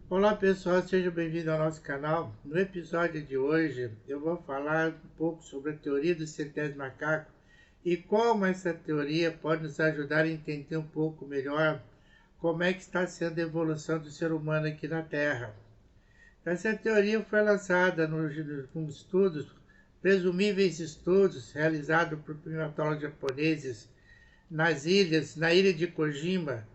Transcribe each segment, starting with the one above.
Olá pessoal, seja bem-vindo ao nosso canal. No episódio de hoje eu vou falar um pouco sobre a teoria dos centésimos macacos e como essa teoria pode nos ajudar a entender um pouco melhor como é que está sendo a evolução do ser humano aqui na Terra. Essa teoria foi lançada com estudos, presumíveis estudos realizados por primatólogos japoneses na ilha de Kojima,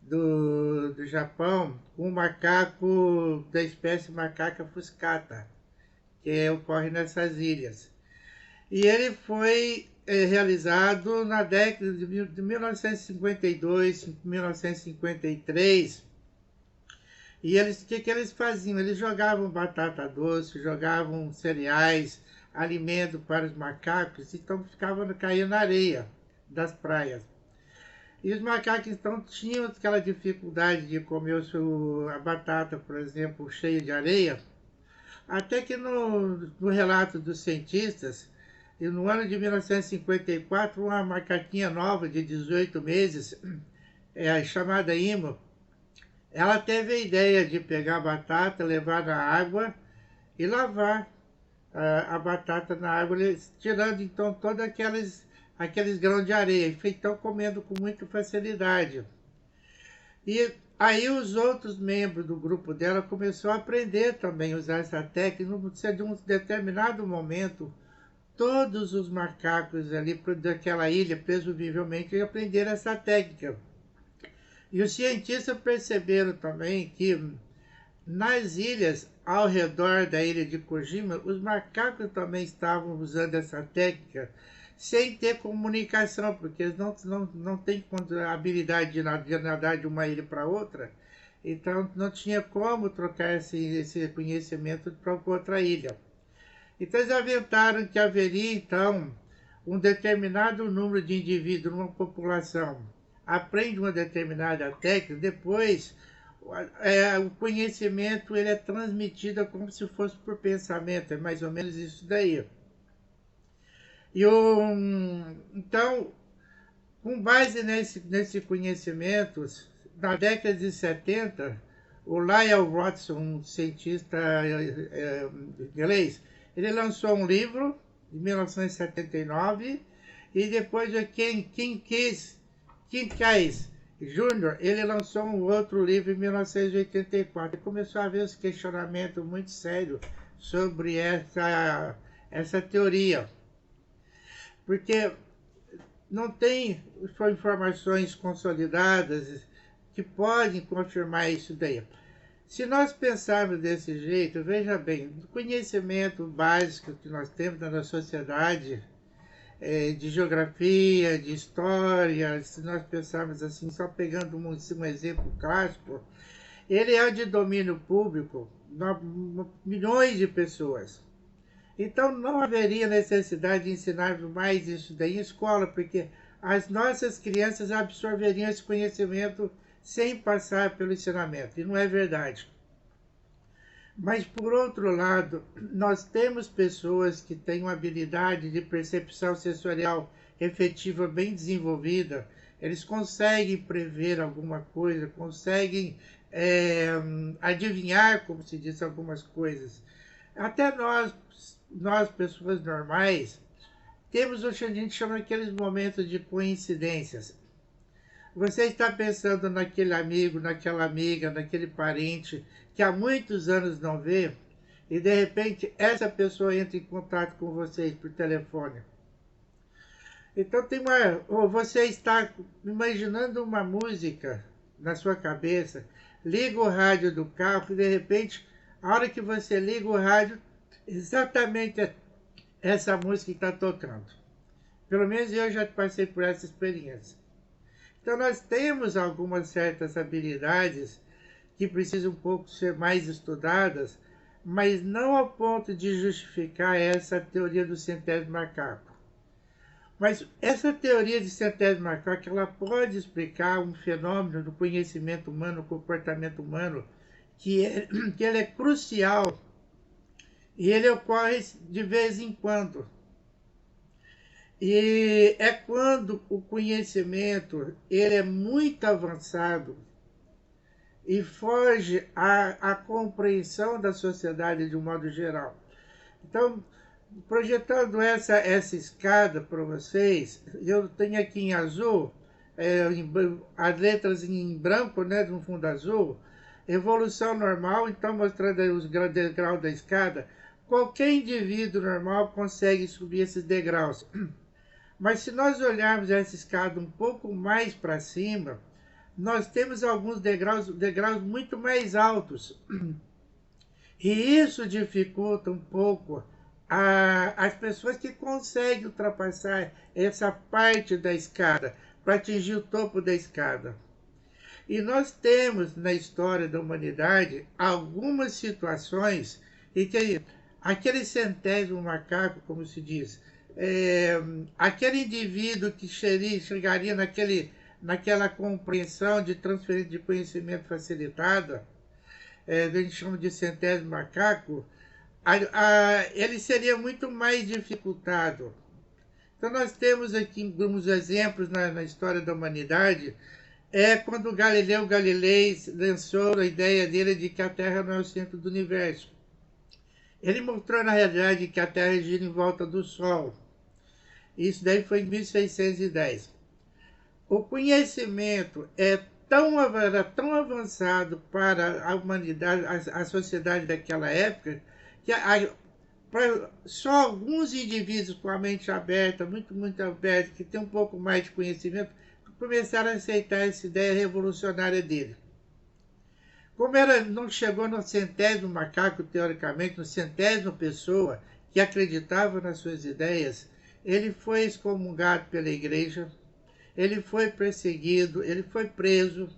do Japão, um macaco da espécie macaca fuscata, que ocorre nessas ilhas. E ele foi realizado na década de 1952, 1953. E eles, o que eles faziam? Eles jogavam batata doce, jogavam cereais, alimento para os macacos, então ficavam caindo na areia das praias. E os macacos então tinham aquela dificuldade de comer a batata, por exemplo, cheia de areia, até que no relato dos cientistas, e no ano de 1954, uma macaquinha nova de 18 meses, chamada Imo, ela teve a ideia de pegar a batata, levar na água e lavar a batata na água, tirando então todos aqueles grãos de areia, e então comendo com muita facilidade. E aí os outros membros do grupo dela começaram a aprender também a usar essa técnica. De um determinado momento, todos os macacos ali daquela ilha, presumivelmente, aprenderam essa técnica. E os cientistas perceberam também que nas ilhas ao redor da ilha de Kojima, os macacos também estavam usando essa técnica sem ter comunicação, porque eles não têm habilidade de nadar de uma ilha para outra, então não tinha como trocar esse conhecimento para outra ilha. Então eles aventaram que haveria então um determinado número de indivíduos numa população aprende uma determinada técnica, depois o conhecimento ele é transmitido como se fosse por pensamento, é mais ou menos isso daí. Então, com base nesse conhecimento, na década de 70, o Lyle Watson, um cientista inglês, ele lançou um livro em 1979 e depois o Ken Keyes Jr., ele lançou um outro livro em 1984 e começou a haver esse questionamento muito sério sobre essa teoria, porque não tem informações consolidadas que podem confirmar isso daí. Se nós pensarmos desse jeito, veja bem, o conhecimento básico que nós temos na sociedade, de geografia, de história, se nós pensarmos assim, só pegando um exemplo clássico, ele é de domínio público, milhões de pessoas. Então não haveria necessidade de ensinar mais isso daí em escola, porque as nossas crianças absorveriam esse conhecimento sem passar pelo ensinamento, e não é verdade. Mas, por outro lado, nós temos pessoas que têm uma habilidade de percepção sensorial efetiva bem desenvolvida, eles conseguem prever alguma coisa, conseguem adivinhar, como se diz, algumas coisas. Até nós pessoas normais, temos o que a gente chama aqueles momentos de coincidências. Você está pensando naquele amigo, naquela amiga, naquele parente que há muitos anos não vê, e de repente essa pessoa entra em contato com vocês por telefone. Então ou você está imaginando uma música na sua cabeça, liga o rádio do carro e de repente, a hora que você liga o rádio, exatamente essa música está tocando. Pelo menos eu já passei por essa experiência. Então nós temos algumas certas habilidades que precisam um pouco ser mais estudadas, mas não ao ponto de justificar essa teoria do centésimo macaco. Mas essa teoria de centésimo macaco, ela pode explicar um fenômeno do conhecimento humano, comportamento humano, que ele é crucial e ele ocorre de vez em quando. E é quando o conhecimento ele é muito avançado e foge à compreensão da sociedade de um modo geral. Então, projetando essa escada para vocês, eu tenho aqui em azul, as letras em branco, né, no fundo azul, evolução normal, então mostrando aí os degraus da escada. Qualquer indivíduo normal consegue subir esses degraus. Mas se nós olharmos essa escada um pouco mais para cima, nós temos alguns degraus muito mais altos. E isso dificulta um pouco as pessoas que conseguem ultrapassar essa parte da escada para atingir o topo da escada. E nós temos na história da humanidade algumas situações em que aquele centésimo macaco, como se diz, aquele indivíduo que chegaria naquela compreensão de transferência de conhecimento facilitada, a gente chama de centésimo macaco, ele seria muito mais dificultado. Então nós temos aqui alguns exemplos na história da humanidade, quando Galileu Galilei lançou a ideia dele de que a Terra não é o centro do universo. Ele mostrou na realidade que a Terra gira em volta do Sol. Isso daí foi em 1610. O conhecimento era tão avançado para a humanidade, a sociedade daquela época, que só alguns indivíduos com a mente aberta, muito aberta, que têm um pouco mais de conhecimento, começaram a aceitar essa ideia revolucionária dele. Como não chegou no centésimo macaco, teoricamente, no centésimo pessoa que acreditava nas suas ideias, ele foi excomungado pela igreja, ele foi perseguido, ele foi preso.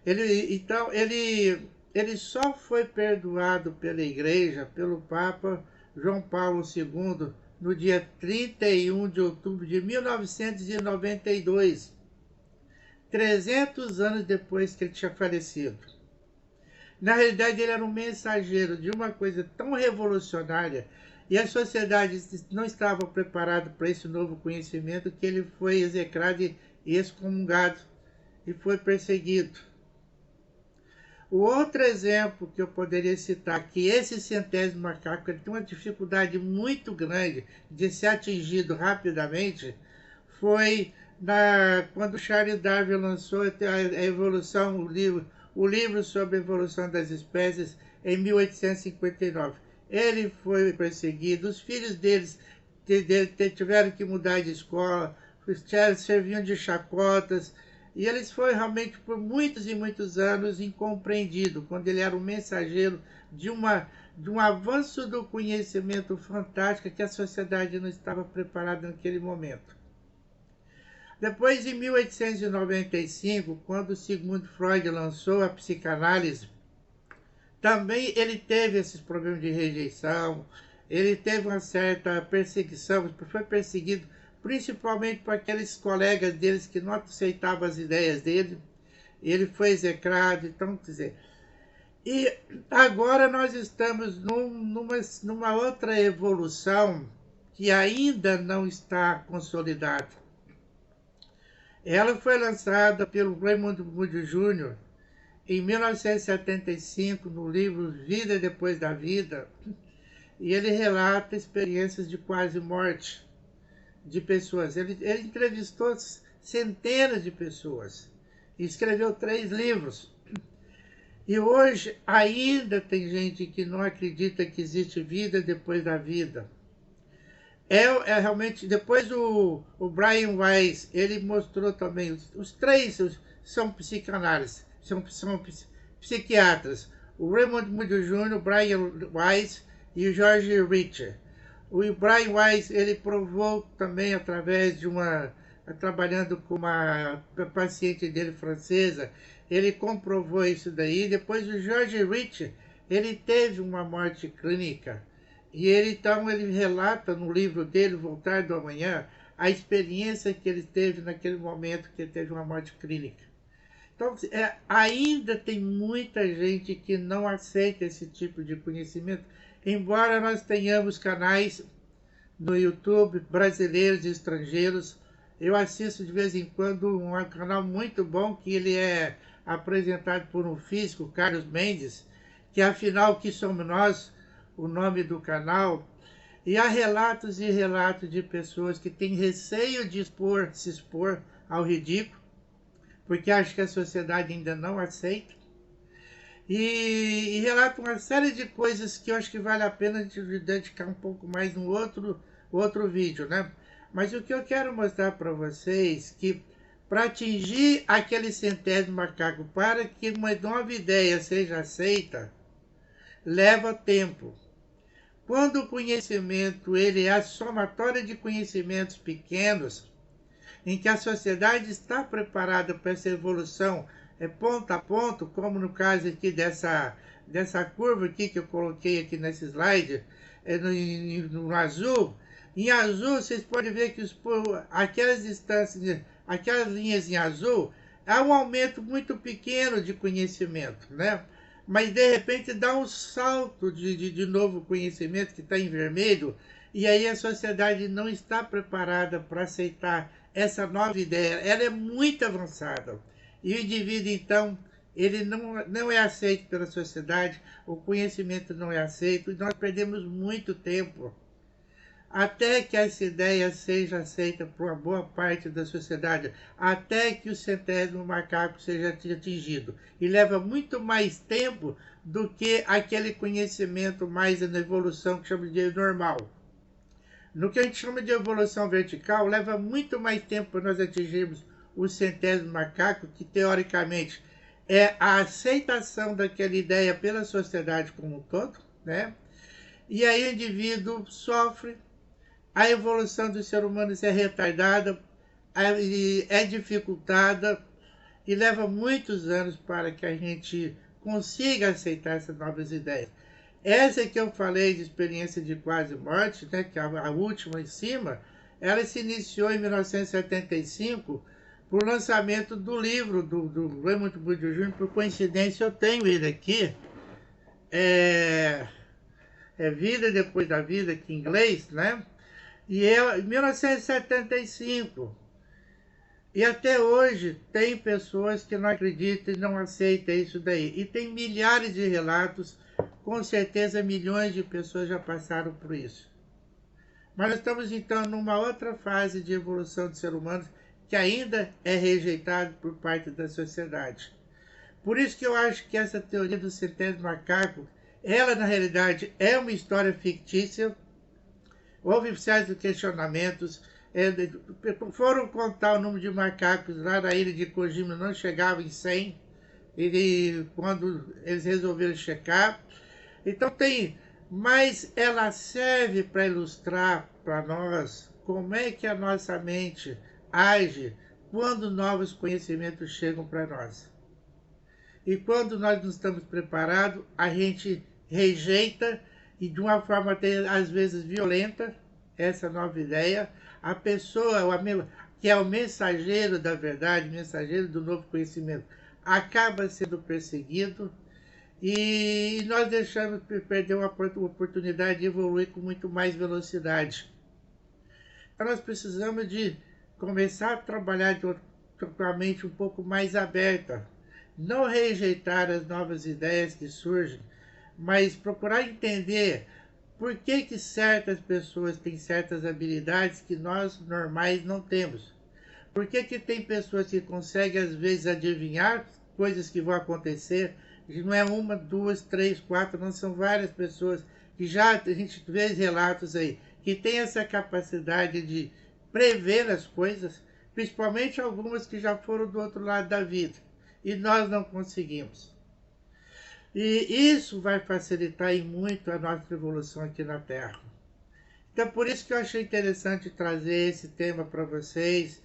Ele só foi perdoado pela igreja, pelo Papa João Paulo II, no dia 31 de outubro de 1992, 300 anos depois que ele tinha falecido. Na realidade, ele era um mensageiro de uma coisa tão revolucionária e a sociedade não estava preparada para esse novo conhecimento que ele foi execrado e excomungado e foi perseguido. O outro exemplo que eu poderia citar, que esse centésimo macaco ele tem uma dificuldade muito grande de ser atingido rapidamente, foi quando Charles Darwin lançou a evolução, o livro sobre a evolução das espécies, em 1859. Ele foi perseguido, os filhos dele tiveram que mudar de escola, serviam de chacotas, e eles foram realmente por muitos e muitos anos incompreendidos, quando ele era um mensageiro de um avanço do conhecimento fantástico que a sociedade não estava preparada naquele momento. Depois, em 1895, quando Sigmund Freud lançou a psicanálise, também ele teve esses problemas de rejeição, ele teve uma certa perseguição, foi perseguido principalmente por aqueles colegas deles que não aceitavam as ideias dele. Ele foi execrado, então, quer dizer... E agora nós estamos numa outra evolução que ainda não está consolidada. Ela foi lançada pelo Raymond Moody Jr. em 1975, no livro Vida Depois da Vida, e ele relata experiências de quase morte de pessoas. Ele entrevistou centenas de pessoas e escreveu 3 livros. E hoje ainda tem gente que não acredita que existe vida depois da vida. Realmente, depois o Brian Weiss, ele mostrou também, os 3 são psicanalistas, são psiquiatras. O Raymond Moody Jr., o Brian Weiss e o George Richter. O Brian Weiss, ele provou também através de trabalhando com uma paciente dele francesa, ele comprovou isso daí. Depois o George Richter, ele teve uma morte clínica. E ele relata no livro dele, Voltar do Amanhã, a experiência que ele teve naquele momento que ele teve uma morte clínica. Então, ainda tem muita gente que não aceita esse tipo de conhecimento, embora nós tenhamos canais no YouTube, brasileiros e estrangeiros. Eu assisto de vez em quando um canal muito bom, que ele é apresentado por um físico, Carlos Mendes, que afinal que somos nós, o nome do canal. E há relatos e relatos de pessoas que têm receio de se expor ao ridículo, porque acham que a sociedade ainda não aceita. E relata uma série de coisas que eu acho que vale a pena de dedicar um pouco mais no outro vídeo, né? Mas o que eu quero mostrar para vocês que para atingir aquele centésimo macaco, para que uma nova ideia seja aceita, leva tempo. Quando o conhecimento ele é a somatória de conhecimentos pequenos, em que a sociedade está preparada para essa evolução ponto a ponto, como no caso aqui dessa curva aqui que eu coloquei aqui nesse slide, no azul. Em azul, vocês podem ver que aquelas distâncias, aquelas linhas em azul, há um aumento muito pequeno de conhecimento, né? Mas de repente dá um salto de novo conhecimento que está em vermelho, e aí a sociedade não está preparada para aceitar essa nova ideia. Ela é muito avançada. E o indivíduo, então, ele não é aceito pela sociedade, o conhecimento não é aceito, e nós perdemos muito tempo até que essa ideia seja aceita por uma boa parte da sociedade, até que o centésimo macaco seja atingido. E leva muito mais tempo do que aquele conhecimento mais na evolução que chama de normal. No que a gente chama de evolução vertical, leva muito mais tempo para nós atingirmos o centésimo macaco, que teoricamente é a aceitação daquela ideia pela sociedade como um todo, né? E aí o indivíduo sofre, a evolução dos seres humanos é retardada, é dificultada e leva muitos anos para que a gente consiga aceitar essas novas ideias. Essa que eu falei de experiência de quase morte, né, que é a última em cima, ela se iniciou em 1975 por lançamento do livro do Raymond Budio Jr. Por coincidência, eu tenho ele aqui. É Vida Depois da Vida, aqui em inglês, né? E é em 1975. E até hoje tem pessoas que não acreditam e não aceitam isso daí. E tem milhares de relatos, com certeza milhões de pessoas já passaram por isso. Mas nós estamos então numa outra fase de evolução do ser humano que ainda é rejeitado por parte da sociedade. Por isso que eu acho que essa teoria do centésimo macaco, ela na realidade é uma história fictícia. Houve certos questionamentos, foram contar o número de macacos lá na ilha de Kojima, não chegava em 100, quando eles resolveram checar. Então mas ela serve para ilustrar para nós como é que a nossa mente age quando novos conhecimentos chegam para nós. E quando nós não estamos preparados, a gente rejeita, e de uma forma até às vezes violenta, essa nova ideia. A pessoa que é o mensageiro da verdade, mensageiro do novo conhecimento, acaba sendo perseguido, e nós deixamos perder uma oportunidade de evoluir com muito mais velocidade. Então nós precisamos de começar a trabalhar com a mente um pouco mais aberta, não rejeitar as novas ideias que surgem, mas procurar entender por que certas pessoas têm certas habilidades que nós normais não temos. Por que tem pessoas que conseguem às vezes adivinhar coisas que vão acontecer, não é uma, duas, três, quatro, não, são várias pessoas que já a gente vê relatos aí, que tem essa capacidade de prever as coisas, principalmente algumas que já foram do outro lado da vida, e nós não conseguimos. E isso vai facilitar muito a nossa evolução aqui na Terra. Então, por isso que eu achei interessante trazer esse tema para vocês.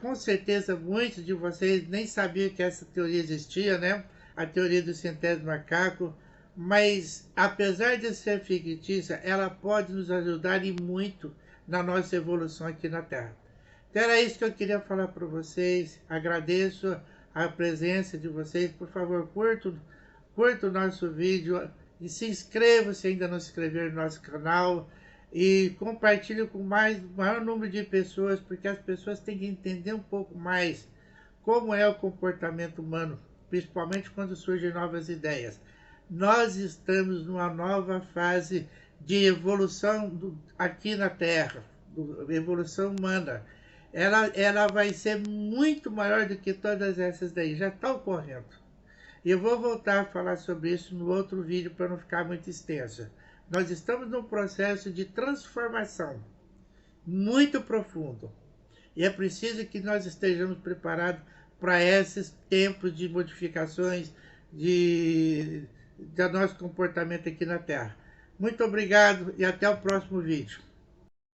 Com certeza, muitos de vocês nem sabiam que essa teoria existia, né? A teoria do centésimo macaco. Mas, apesar de ser fictícia, ela pode nos ajudar e muito na nossa evolução aqui na Terra. Então, era isso que eu queria falar para vocês. Agradeço a presença de vocês. Por favor, curta o nosso vídeo e se inscreva se ainda não se inscrever no nosso canal, e compartilhe com o maior número de pessoas, porque as pessoas têm que entender um pouco mais como é o comportamento humano, principalmente quando surgem novas ideias. Nós estamos numa nova fase de evolução aqui na Terra, evolução humana. Ela vai ser muito maior do que todas essas daí, já está ocorrendo. E eu vou voltar a falar sobre isso no outro vídeo para não ficar muito extenso. Nós estamos num processo de transformação muito profundo. E é preciso que nós estejamos preparados para esses tempos de modificações do nosso comportamento aqui na Terra. Muito obrigado e até o próximo vídeo.